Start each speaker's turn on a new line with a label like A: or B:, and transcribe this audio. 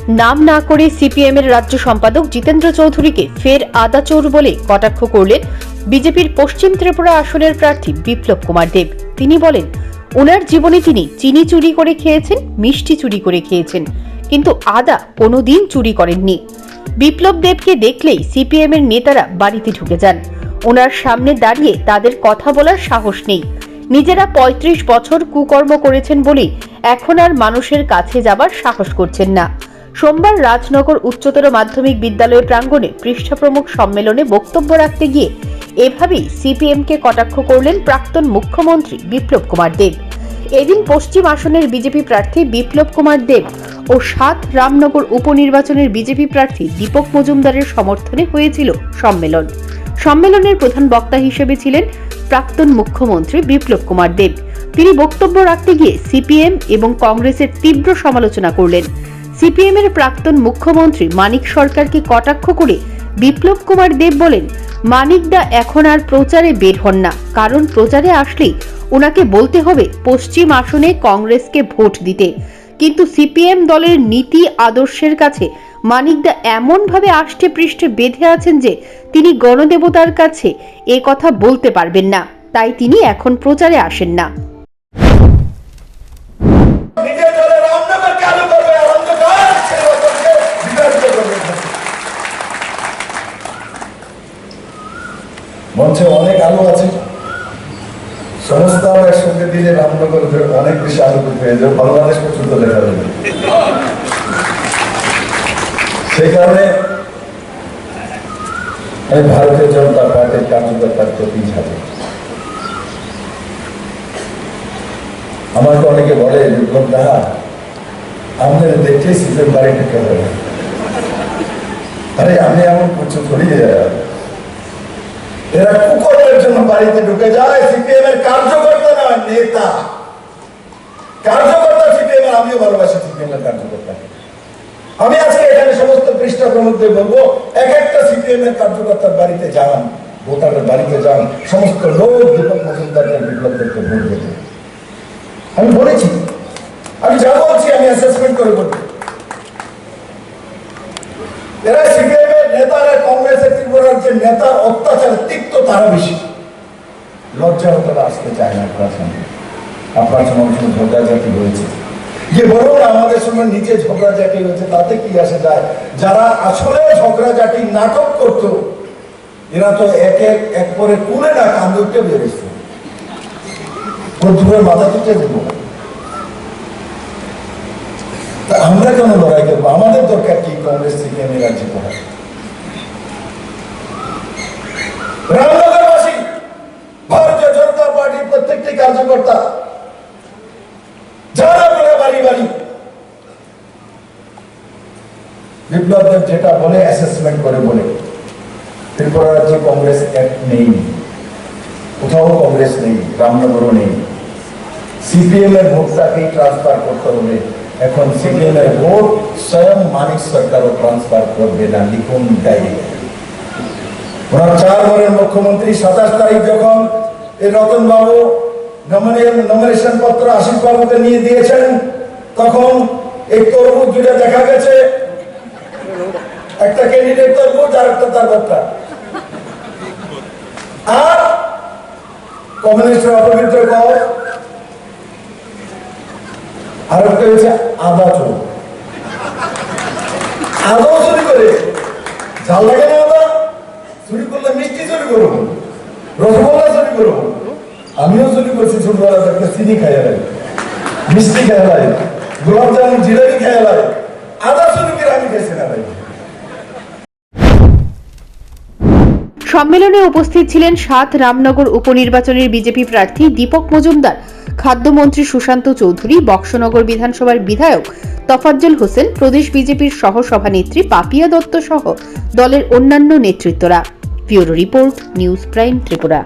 A: নাম না করে সিপিএম এর রাজ্য সম্পাদক জিতেন্দ্র চৌধুরীকে ফের আদাচোর বলে কটাক্ষ করলেন বিজেপির পশ্চিম ত্রিপুরা আসনের প্রার্থী বিপ্লব কুমার দেব। তিনি বলেন, ওনার জীবনে তিনি চিনি চুরি করে খেয়েছেন, মিষ্টি চুরি করে খেয়েছেন, কিন্তু আদা কোনোদিন চুরি করেননি। বিপ্লব দেবকে দেখলেই সিপিএম এর নেতারা বাড়িতে ঢুকে যান। ওনার সামনে দাঁড়িয়ে তাদের কথা বলার সাহস নেই। নিজেরা ৩৫ বছর কুকর্ম করেছেন বলেই এখন আর মানুষের কাছে যাবার সাহস করছেন না। সোমবার রাজনগর উচ্চতর মাধ্যমিক বিদ্যালয় প্রাঙ্গণে পৃষ্ঠা প্রমুখ সম্মেলনে বক্তব্য রাখতে গিয়ে এভাবেই সিপিএমকে কটাক্ষ করলেন প্রাক্তন মুখ্যমন্ত্রী বিপ্লব কুমার দেব। এদিন পশ্চিম আসনের বিজেপি প্রার্থী বিপ্লব কুমার দেব ও ৭ রামনগর উপনির্বাচনের বিজেপি প্রার্থী দীপক মজুমদারের সমর্থনে হয়েছিল সম্মেলন। সম্মেলনের প্রধান বক্তা হিসেবে ছিলেন প্রাক্তন মুখ্যমন্ত্রী বিপ্লব কুমার দেব। তিনি বক্তব্য রাখতে গিয়ে সিপিএম এবং কংগ্রেসের তীব্র সমালোচনা করলেন। সিপিএম এর প্রাক্তন মুখ্যমন্ত্রী মানিক সরকারকে কটাক্ষ করে বিপ্লব কুমার দেব বলেন, মানিকদা এখন আর প্রচারে বের হন না, কারণ প্রচারে আসলেই ওনাকে বলতে হবে পশ্চিম আসনে কংগ্রেসকে ভোট দিতে। কিন্তু সিপিএম দলের নীতি আদর্শের কাছে মানিকদা এমনভাবে আষ্টে পৃষ্ঠে বেঁধে আছেন যে তিনি গণদেবতার কাছে এ কথা বলতে পারবেন না, তাই তিনি এখন প্রচারে আসেন না।
B: মঞ্চে অনেক আলো আছে, সমস্ত একসঙ্গে দিলে রামনগর অনেক বেশি আলোকিত হয়ে যাবে, বাংলাদেশ পর্যন্ত দেখা যাবে। সেই কারণে আমি ভারতীয় জনতা পার্টির কার্যকর্তার প্রতি ছাড়ি। আমাকে অনেকে বলে, বিপ্লব দা আপনার দেখলে সিপিএম বাড়ি ঢুকে হবে। আরে আমি এমন কিছু ছড়িয়ে এরা কুকুরের জন্য বাড়িতে ঢুকে যায়। সিপিএম এর কার্যকর্তা না, নেতা। কার্যকর্তা সিপিএম এর, আমিও ভালোবাসি সিপিএম এর কার্যকর্তা। আমি আজকে এখানে সমস্ত পৃষ্ঠা প্রমুখদের বলবো, এক একটা সিপিএম এর কার্যকর্তার বাড়িতে যান, ভোটারের বাড়িতে যান, সমস্ত লোক দীপক মজুমদারকে বিপ্লবদেরকে ভোট দেবে। আমি বলেছি, আমি যা বলছি আমি অ্যাসেসমেন্ট করে বলবো। এরা সিপিএম এর নেতারা কংগ্রেসের ত্রিপুরার যে নেতার অত্যাচার তিক্ত তারা বেশি। লজ্জা হতরা আসতে চায় না আপনার সঙ্গে। আপনার সঙ্গে ঝগড়াঝাটি হয়েছে, যে বরং আমাদের সঙ্গে নিজে ঝগড়াঝাটি হয়েছে, তাতে কি আসে যায়? যারা আসলে ঝগড়াঝাটি নাটক করত, এরা তো এক পরে কুলে না কান্দে উঠে বেরোচ্ছে, কদ্দুরের মাথা তুলে দেব। আমরা কেন লড়াই করবো? আমাদের দরকার কি কংগ্রেস সিপিএম এর রাজ্যে করা? রামনগরবাসী, ভারতীয় জনতা পার্টির প্রত্যেকটি কার্যকর্তা যারা বলে বাড়ি বাড়ি বিপ্লব দেব যেটা বলে অ্যাসেসমেন্ট করে বলে, ত্রিপুরা রাজ্যে কংগ্রেস এক নেই, কোথাও কংগ্রেস নেই, রামনগরও নেই। সিপিএম এর ভোটটাকেই ট্রান্সফার করতে হবে। এখন সিপিএম এর ভোট স্বয়ং মানিক সরকারও ট্রান্সফার করবে না, লিখুন ডাইরেক্ট। ওনার 4 বারের মুখ্যমন্ত্রী 27 তারিখ যখন এই রতন বাবু নমিনেশন পত্র আশিস বাবুকে নিয়ে দিয়েছেন, তখন এই তরমুজ দুটো দেখা গেছে, একটা ক্যান্ডিডেট তরমুজ আর একটা তার বাচ্চা। আর কমিউনিস্টের অপবিত্র কর, আর একটা হচ্ছে আদা চোর। আদাও চুরি করে, ঝাল লাগে না আদা? চুরি করলে মিষ্টি চুরি করবো, রসগোল্লা চুরি করবো। আমিও চুরি করছি ছোটবেলা থেকে, চিনি খাইয়া লাগে, মিষ্টি খাইয়া লাগে, গোলাপ জামুন জিলাপি খাইয়া লাগে। আদা চুরি করে আমি খাইছি না ভাই।
A: সম্মেলনে উপস্থিত ছিলেন ৭ রামনগর উপনির্বাচনের বিজেপি প্রার্থী দীপক মজুমদার, খাদ্যমন্ত্রী সুশান্ত চৌধুরী, বক্সনগর বিধানসভার বিধায়ক তফাজ্জল হোসেন, প্রদেশ বিজেপির সহ সভানেত্রী পাপিয়া দত্ত সহ দলের অন্যান্য নেতৃত্বরা। Bureau report, news prime Tripura.